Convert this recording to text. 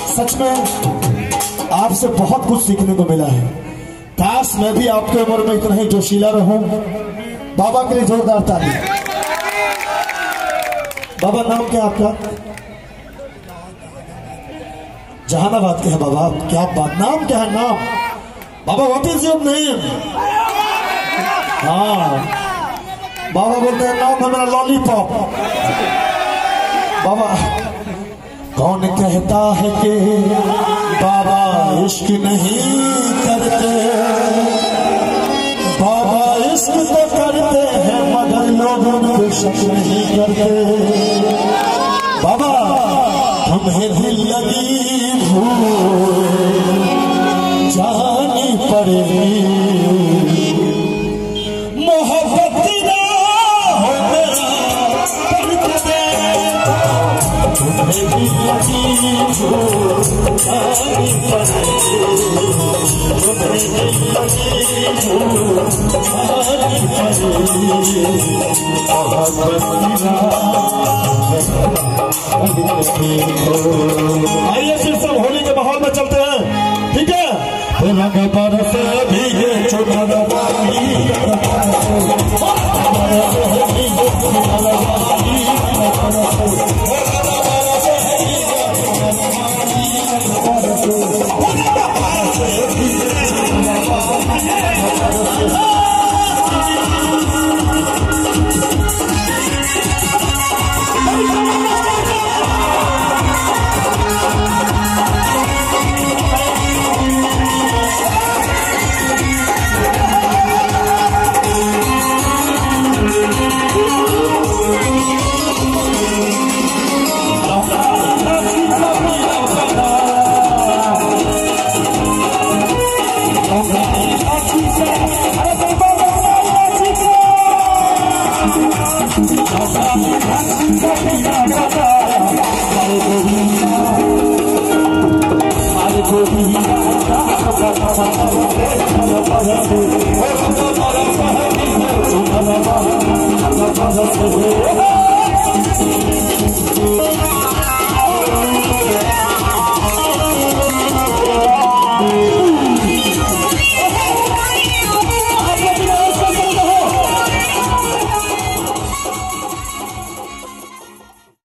सच में आपसे बहुत कुछ सीखने को मिला है। काश मैं भी आपके उम्र में इतना ही जोशीला रहूं। बाबा के लिए जोरदार ताली। बाबा नाम क्या आपका? जहानाबाद के हैं बाबा। क्या बात, नाम क्या है? नाम बाबा व्हाट इज योर नेम? हाँ बाबा बोलते हैं नाम है मेरा लॉलीपॉप। बाबा कौन कहता है कि बाबा इश्क नहीं करते? बाबा इश्क तो करते हैं मगर लोग उन पे शक नहीं करते। बाबा तुम्हें दिल लगी भूल जानी पड़ेगी, मोहब्बत ना हो मेरा करते। तुम्हें दिल लगी भूल जानी पड़ेगी, तुम्हें दिल लगी भूल जानी पड़ेगी। मोहब्बत ना